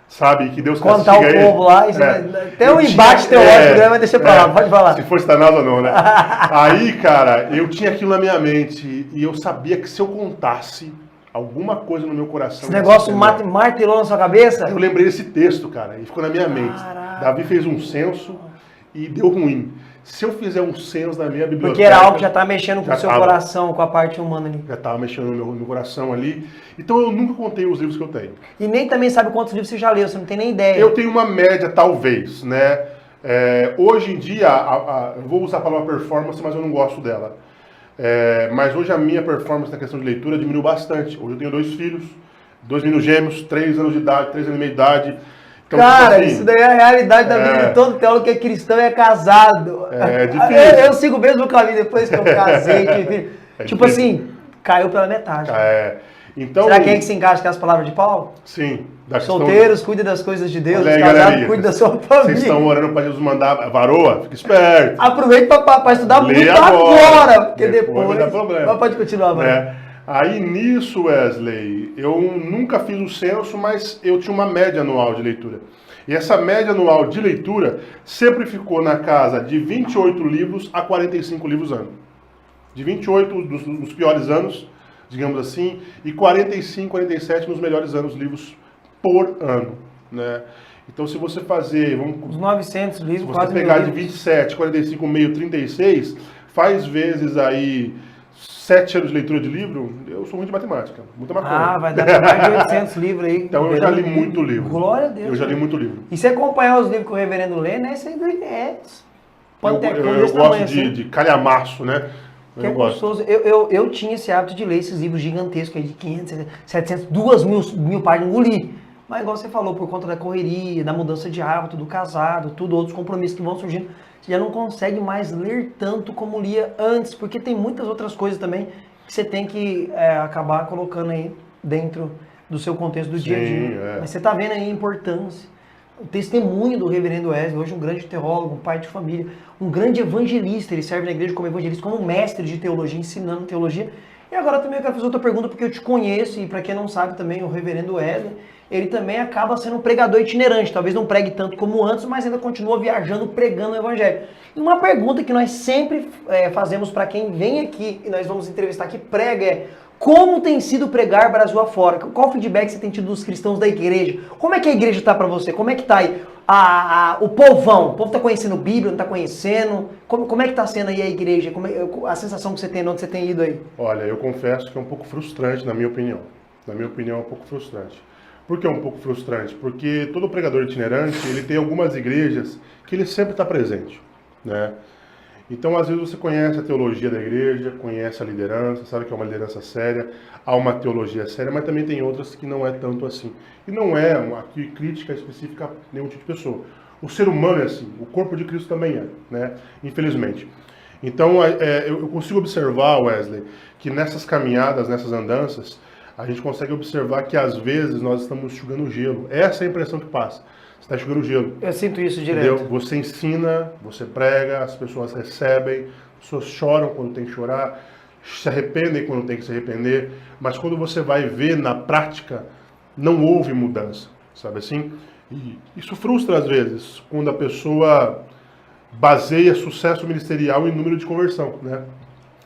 Speaker 2: sabe? Que Deus castiga
Speaker 1: Contar o
Speaker 2: ele.
Speaker 1: povo lá, até um embate teológico, né? Mas deixa pra lá, pode falar.
Speaker 2: Se for Satanás ou não, né? Aí, cara, eu tinha aquilo na minha mente e eu sabia que se eu contasse alguma coisa no meu coração...
Speaker 1: Esse negócio martelou na sua cabeça?
Speaker 2: Eu lembrei desse texto, cara, e ficou na minha mente.
Speaker 1: Caraca.
Speaker 2: Davi fez um censo e deu ruim. Se eu fizer um censo na minha biblioteca...
Speaker 1: Porque era algo que já tá mexendo com o seu coração, com a parte humana ali.
Speaker 2: Já estava mexendo no meu coração ali. Então eu nunca contei os livros que eu tenho.
Speaker 1: E nem também sabe quantos livros você já leu, você não tem nem ideia.
Speaker 2: Eu tenho uma média, talvez, né? Hoje em dia, eu vou usar a palavra performance, mas eu não gosto dela. Mas hoje a minha performance na questão de leitura diminuiu bastante. Hoje eu tenho 2 filhos, 2 meninos gêmeos, 3 anos de idade, 3 anos e meio de idade. Então,
Speaker 1: cara,
Speaker 2: tipo assim,
Speaker 1: isso daí é a realidade da vida de todo teólogo que é cristão e é casado.
Speaker 2: É difícil.
Speaker 1: Eu sigo o mesmo caminho depois que eu casei, tive filho. Tipo
Speaker 2: difícil.
Speaker 1: assim, caiu pela metade.
Speaker 2: Então,
Speaker 1: será que é que se encaixa com as palavras de Paulo?
Speaker 2: Sim.
Speaker 1: Solteiros, cuidem das coisas de Deus.
Speaker 2: Olha aí,
Speaker 1: casados,
Speaker 2: galerinha,
Speaker 1: cuidem da sua família.
Speaker 2: Vocês estão orando para Jesus mandar varoa? Fica esperto.
Speaker 1: Aproveita para estudar
Speaker 2: Lê
Speaker 1: muito agora, porque depois
Speaker 2: vai dar problema.
Speaker 1: Mas pode continuar, mano.
Speaker 2: Aí nisso, Wesley, eu nunca fiz o censo, mas eu tinha uma média anual de leitura. E essa média anual de leitura sempre ficou na casa de 28 livros a 45 livros ano. De 28 dos piores anos, digamos assim, e 45, 47 nos melhores anos livros por ano, né? Então se você fazer,
Speaker 1: uns 900 livros,
Speaker 2: se você
Speaker 1: quase
Speaker 2: pegar
Speaker 1: mil
Speaker 2: de
Speaker 1: livros.
Speaker 2: 27, 45, meio, 36, faz vezes aí 7 anos de leitura de livro, eu sou ruim de matemática, muita maconha.
Speaker 1: Vai dar mais de 800 livros aí.
Speaker 2: Então eu já li muito livro.
Speaker 1: Glória a Deus.
Speaker 2: Eu já li muito livro.
Speaker 1: E se acompanhar os livros que o reverendo lê, né? Isso aí
Speaker 2: eu gosto de calhamaço, né?
Speaker 1: Que é gostoso. Eu tinha esse hábito de ler esses livros gigantescos aí de 500, 700, 2.000 páginas, engoli. Mas igual você falou, por conta da correria, da mudança de hábito, do casado, tudo, outros compromissos que vão surgindo, você já não consegue mais ler tanto como lia antes, porque tem muitas outras coisas também que você tem que acabar colocando aí dentro do seu contexto do dia a dia. Mas você está vendo aí a importância. O testemunho do reverendo Wesley, hoje um grande teólogo, um pai de família, um grande evangelista, ele serve na igreja como evangelista, como mestre de teologia, ensinando teologia. E agora também eu quero fazer outra pergunta, porque eu te conheço, e para quem não sabe também, o reverendo Wesley, ele também acaba sendo um pregador itinerante, talvez não pregue tanto como antes, mas ainda continua viajando, pregando o evangelho. E uma pergunta que nós sempre fazemos para quem vem aqui, e nós vamos entrevistar aqui, prega, é: como tem sido pregar Brasil afora? Qual o feedback você tem tido dos cristãos da igreja? Como é que a igreja está para você? Como é que está aí o povão? O povo está conhecendo Bíblia, não está conhecendo? Como é que está sendo aí a igreja? A sensação que você tem, onde você tem ido aí?
Speaker 2: Olha, eu confesso que é um pouco frustrante, na minha opinião. Na minha opinião, é um pouco frustrante. Por que é um pouco frustrante? Porque todo pregador itinerante, ele tem algumas igrejas que ele sempre está presente, né? Então, às vezes, você conhece a teologia da igreja, conhece a liderança, sabe que é uma liderança séria, há uma teologia séria, mas também tem outras que não é tanto assim. E não é uma crítica específica a nenhum tipo de pessoa. O ser humano é assim, o corpo de Cristo também é, né? Infelizmente. Então, eu consigo observar, Wesley, que nessas caminhadas, nessas andanças, a gente consegue observar que, às vezes, nós estamos enxugando gelo. Essa é a impressão que passa. Você está enxugando gelo.
Speaker 1: Eu sinto isso direto.
Speaker 2: Entendeu? Você ensina, você prega, as pessoas recebem, as pessoas choram quando tem que chorar, se arrependem quando tem que se arrepender, mas quando você vai ver na prática, não houve mudança, sabe assim? E isso frustra às vezes, quando a pessoa baseia sucesso ministerial em número de conversão, né?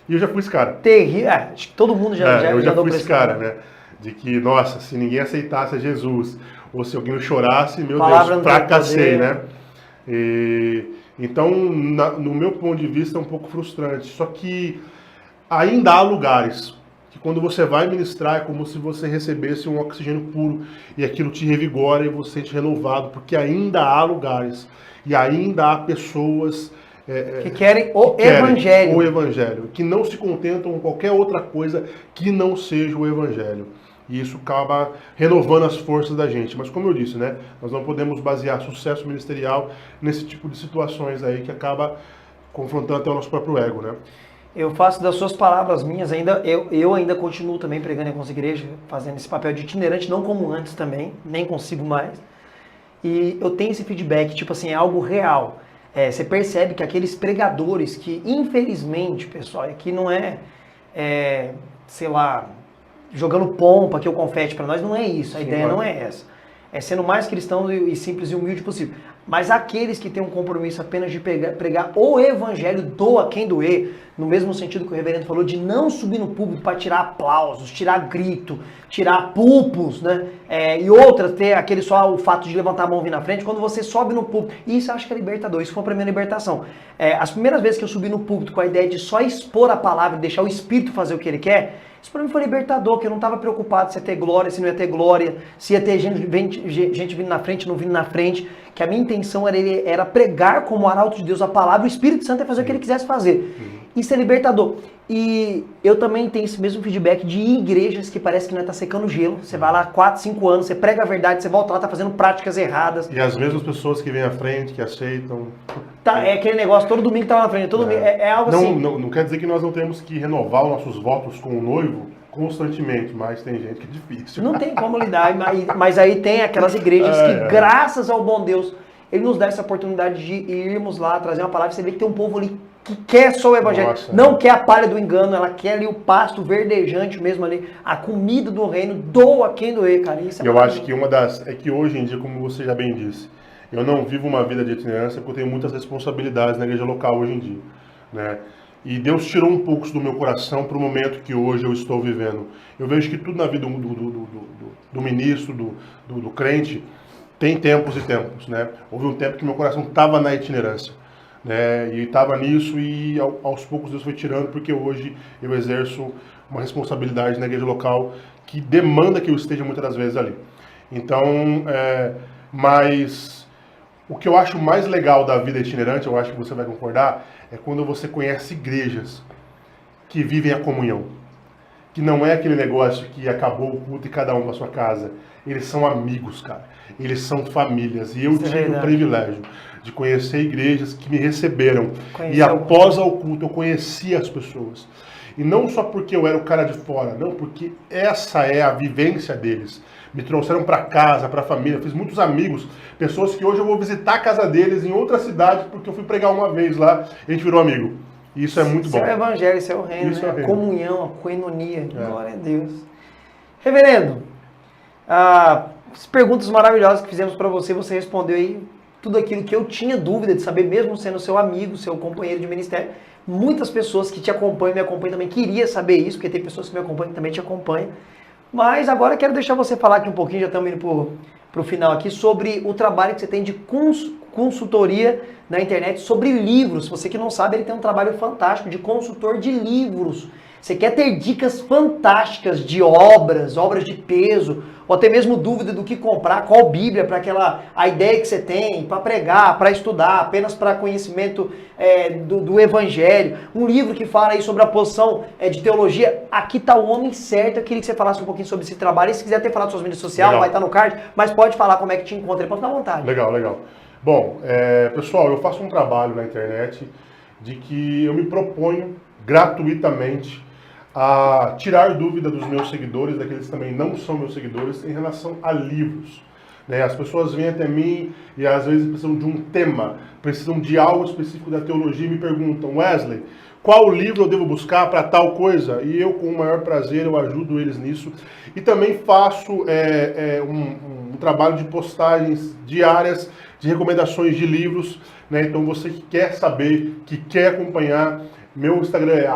Speaker 2: E eu já fui esse cara.
Speaker 1: Terrível. Acho que todo mundo já
Speaker 2: eu já fui esse cara, né? De que, nossa, se ninguém aceitasse a Jesus, ou se alguém chorasse, meu Deus, fracassei, né? Então, no meu ponto de vista, é um pouco frustrante. Só que ainda há lugares que quando você vai ministrar é como se você recebesse um oxigênio puro e aquilo te revigora e você se sente renovado, porque ainda há lugares e ainda há pessoas
Speaker 1: que querem o evangelho.
Speaker 2: O evangelho, que não se contentam com qualquer outra coisa que não seja o evangelho. E isso acaba renovando as forças da gente. Mas como eu disse, né, nós não podemos basear sucesso ministerial nesse tipo de situações aí que acaba confrontando até o nosso próprio ego, né?
Speaker 1: Eu faço das suas palavras minhas, eu ainda continuo também pregando em algumas igrejas, fazendo esse papel de itinerante, não como antes também, nem consigo mais. E eu tenho esse feedback, tipo assim, é algo real. Você percebe que aqueles pregadores que, infelizmente, pessoal, aqui não sei lá, jogando pompa aqui o confete para nós, não é isso, a ideia não é essa. É sendo o mais cristão e simples e humilde possível. Mas aqueles que têm um compromisso apenas de pregar o evangelho, doa quem doer, no mesmo sentido que o reverendo falou, de não subir no púlpito para tirar aplausos, tirar grito, tirar pulpos, né? E outras, ter aquele só o fato de levantar a mão e vir na frente, quando você sobe no púlpito, isso eu acho que é libertador, isso foi a primeira libertação. As primeiras vezes que eu subi no púlpito com a ideia de só expor a palavra, deixar o Espírito fazer o que ele quer, isso para mim foi libertador, que eu não estava preocupado se ia ter glória, se não ia ter glória, se ia ter gente vindo na frente, não vindo na frente, que a minha intenção era pregar como arauto de Deus a palavra, o Espírito Santo ia fazer o que ele quisesse fazer. Isso é libertador. E eu também tenho esse mesmo feedback de igrejas que parece que não está secando gelo. Você vai lá 4, 5 anos, você prega a verdade, você volta lá, está fazendo práticas erradas.
Speaker 2: E as mesmas pessoas que vêm à frente, que aceitam.
Speaker 1: É aquele negócio, todo domingo tá lá na frente, todo domingo, é algo
Speaker 2: não,
Speaker 1: assim.
Speaker 2: Não quer dizer que nós não temos que renovar os nossos votos com o noivo constantemente, mas tem gente que é difícil.
Speaker 1: Não tem como lidar, mas aí tem aquelas igrejas que, graças ao bom Deus, ele nos dá essa oportunidade de irmos lá, trazer uma palavra, você vê que tem um povo ali que quer só o evangelho, não quer a palha do engano, ela quer ali o pasto verdejante mesmo ali, a comida do reino, doa quem doer, cara. Isso
Speaker 2: eu acho que uma das, é que hoje em dia, como você já bem disse, eu não vivo uma vida de itinerância porque eu tenho muitas responsabilidades na igreja local hoje em dia, né? E Deus tirou um pouco do meu coração para o momento que hoje eu estou vivendo. Eu vejo que tudo na vida do ministro, do crente, tem tempos e tempos, né? Houve um tempo que meu coração estava na itinerância, né? E estava nisso e aos poucos Deus foi tirando, porque hoje eu exerço uma responsabilidade na igreja local que demanda que eu esteja muitas das vezes ali. Então, mas o que eu acho mais legal da vida itinerante, eu acho que você vai concordar, é quando você conhece igrejas que vivem a comunhão. Que não é aquele negócio que acabou o culto e cada um para sua casa. Eles são amigos, cara. Eles são famílias. E eu tive o privilégio de conhecer igrejas que me receberam. E após o culto eu conheci as pessoas. E não só porque eu era o cara de fora, não, porque essa é a vivência deles. Me trouxeram para casa, para a família, fiz muitos amigos, pessoas que hoje eu vou visitar a casa deles em outra cidade, porque eu fui pregar uma vez lá e a gente virou amigo. E isso é muito bom.
Speaker 1: Isso é o evangelho, isso é o reino, né? A comunhão, a coenonia. Glória a Deus. Reverendo, as perguntas maravilhosas que fizemos para você, você respondeu aí tudo aquilo que eu tinha dúvida de saber, mesmo sendo seu amigo, seu companheiro de ministério. Muitas pessoas que te acompanham, me acompanham também, queria saber isso, porque tem pessoas que me acompanham que também te acompanham. Mas agora eu quero deixar você falar aqui um pouquinho, já estamos indo para o final aqui, sobre o trabalho que você tem de consultoria na internet sobre livros. Você que não sabe, ele tem um trabalho fantástico de consultor de livros. Você quer ter dicas fantásticas de obras de peso, ou até mesmo dúvida do que comprar, qual Bíblia para a ideia que você tem, para pregar, para estudar, apenas para conhecimento do Evangelho. Um livro que fala aí sobre a posição de teologia. Aqui está o homem certo. Eu queria que você falasse um pouquinho sobre esse trabalho. E se quiser ter falado suas mídias sociais, vai estar no card, mas pode falar como é que te encontra. Pode ficar à vontade.
Speaker 2: Legal. Bom, pessoal, eu faço um trabalho na internet de que eu me proponho gratuitamente a tirar dúvida dos meus seguidores, daqueles que também não são meus seguidores, em relação a livros. Né? As pessoas vêm até mim e às vezes precisam de um tema, precisam de algo específico da teologia e me perguntam: Wesley, qual livro eu devo buscar para tal coisa? E eu, com o maior prazer, eu ajudo eles nisso. E também faço um trabalho de postagens diárias, de recomendações de livros. Né? Então você que quer saber, que quer acompanhar Meu Instagram é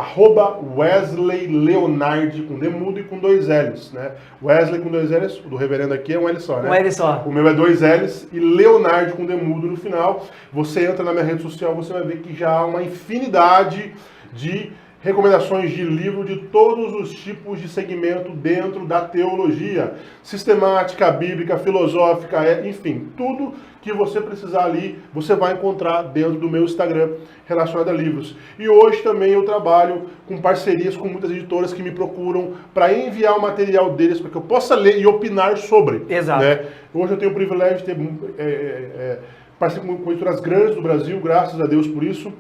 Speaker 2: @WesleyLeonard, com D mudo e com 2 L's, né? Wesley com 2 L's, o do reverendo aqui é um L só, né?
Speaker 1: Um L só.
Speaker 2: O meu é 2 L's e Leonard com D mudo no final. Você entra na minha rede social, você vai ver que já há uma infinidade de recomendações de livro de todos os tipos de segmento dentro da teologia. Sistemática, bíblica, filosófica, enfim, tudo que você precisar ali, você vai encontrar dentro do meu Instagram relacionado a livros. E hoje também eu trabalho com parcerias com muitas editoras que me procuram para enviar o material deles para que eu possa ler e opinar sobre.
Speaker 1: Exato.
Speaker 2: Né? Hoje eu tenho o privilégio de ter parceria com editoras grandes do Brasil, graças a Deus por isso.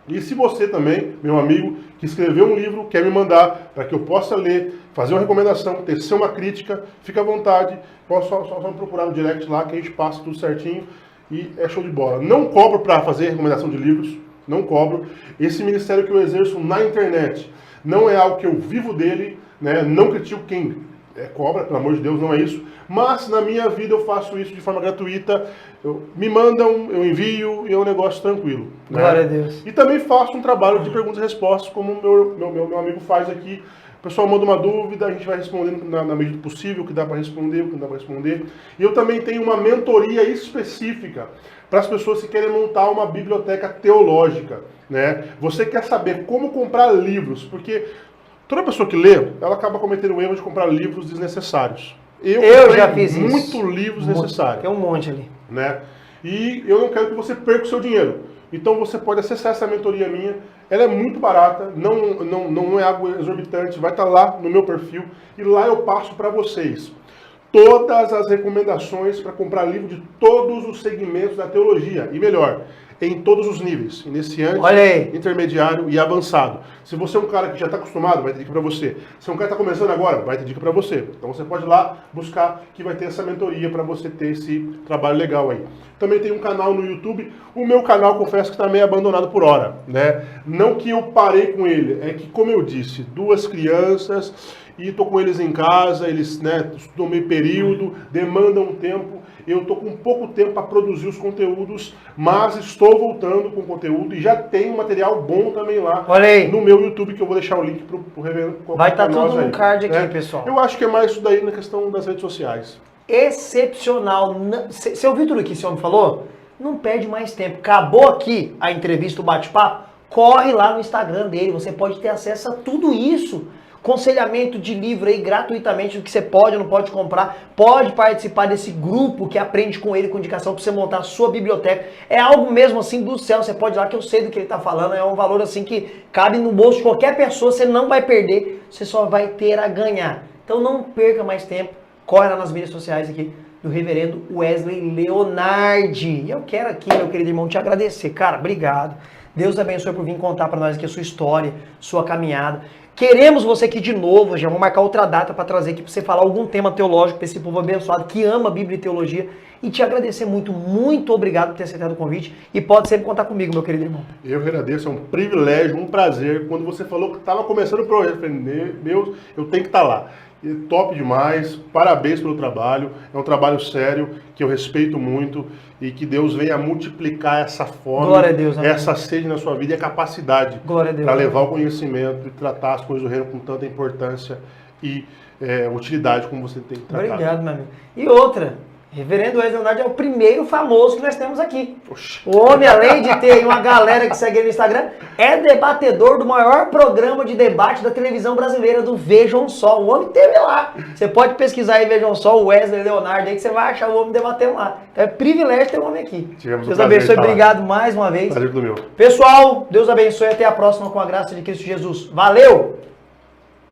Speaker 2: E se você também, meu amigo, que escreveu um livro, quer me mandar para que eu possa ler, fazer uma recomendação, tecer uma crítica, fica à vontade, pode só me procurar no direct lá que a gente passa tudo certinho e é show de bola. Não cobro para fazer recomendação de livros, não cobro. Esse ministério que eu exerço na internet não é algo que eu vivo dele, né? Não critico quem cobra, pelo amor de Deus, não é isso. Mas na minha vida eu faço isso de forma gratuita. Me mandam, eu envio e é um negócio tranquilo. Né?
Speaker 1: Glória a Deus.
Speaker 2: E também faço um trabalho de perguntas e respostas, como o meu amigo faz aqui. O pessoal manda uma dúvida, a gente vai respondendo na medida do possível, o que dá para responder, o que não dá para responder. E eu também tenho uma mentoria específica para as pessoas que querem montar uma biblioteca teológica. Né? Você quer saber como comprar livros, porque toda pessoa que lê, ela acaba cometendo o erro de comprar livros desnecessários.
Speaker 1: Eu já fiz isso.
Speaker 2: Muito livros necessários.
Speaker 1: Tem um monte ali.
Speaker 2: Né? E eu não quero que você perca o seu dinheiro. Então você pode acessar essa mentoria minha. Ela é muito barata, não é algo exorbitante. Vai estar lá no meu perfil. E lá eu passo para vocês todas as recomendações para comprar livro de todos os segmentos da teologia. E melhor, em todos os níveis, iniciante, intermediário e avançado. Se você é um cara que já está acostumado, vai ter dica para você. Se é um cara que está começando agora, vai ter dica para você. Então você pode ir lá buscar que vai ter essa mentoria para você ter esse trabalho legal aí. Também tem um canal no YouTube. O meu canal, confesso que está meio abandonado por hora, né? Não que eu parei com ele, é que, como eu disse, 2 crianças e estou com eles em casa, eles, né, estudam meio período, demandam um tempo. Eu estou com pouco tempo para produzir os conteúdos, mas estou voltando com conteúdo e já tem um material bom também lá no meu YouTube, que eu vou deixar o link para o reverendo.
Speaker 1: Vai estar tudo no card aqui, pessoal.
Speaker 2: Eu acho que é mais isso daí na questão das redes sociais.
Speaker 1: Excepcional. Você ouviu tudo que esse homem falou? Não perde mais tempo. Acabou aqui a entrevista, o bate-papo, corre lá no Instagram dele. Você pode ter acesso a tudo isso. Aconselhamento de livro aí gratuitamente, do que você pode ou não pode comprar. Pode participar desse grupo que aprende com ele, com indicação para você montar a sua biblioteca. É algo mesmo assim do céu. Você pode ir lá que eu sei do que ele está falando. É um valor assim que cabe no bolso de qualquer pessoa. Você não vai perder, você só vai ter a ganhar. Então não perca mais tempo. Corre lá nas mídias sociais aqui do reverendo Wesley Leonard. E eu quero aqui, meu querido irmão, te agradecer. Cara, obrigado. Deus te abençoe por vir contar para nós aqui a sua história, sua caminhada. Queremos você aqui de novo, já vamos marcar outra data para trazer aqui para você falar algum tema teológico para esse povo abençoado que ama a Bíblia e teologia. E te agradecer muito, muito obrigado por ter aceitado o convite. E pode sempre contar comigo, meu querido irmão.
Speaker 2: Eu que agradeço, é um privilégio, um prazer. Quando você falou que estava começando o projeto, eu falei, Deus, eu tenho que estar lá. E top demais, parabéns pelo trabalho, é um trabalho sério, que eu respeito muito e que Deus venha multiplicar essa fome,
Speaker 1: glória a Deus,
Speaker 2: essa sede na sua vida e a capacidade para levar o conhecimento e tratar as coisas do reino com tanta importância e utilidade como você tem tratado.
Speaker 1: Obrigado, meu amigo. E outra, reverendo Wesley Leonard é o primeiro famoso que nós temos aqui.
Speaker 2: Oxi.
Speaker 1: O homem, além de ter uma galera que segue ele no Instagram, é debatedor do maior programa de debate da televisão brasileira, do Vejam Só. O homem teve lá. Você pode pesquisar aí, Vejam Só, o Wesley Leonard, aí que você vai achar o homem debatendo lá. Então é privilégio ter o homem aqui. Deus abençoe, obrigado mais uma vez.
Speaker 2: Prazer do meu.
Speaker 1: Pessoal, Deus abençoe, até a próxima com a graça de Cristo Jesus. Valeu!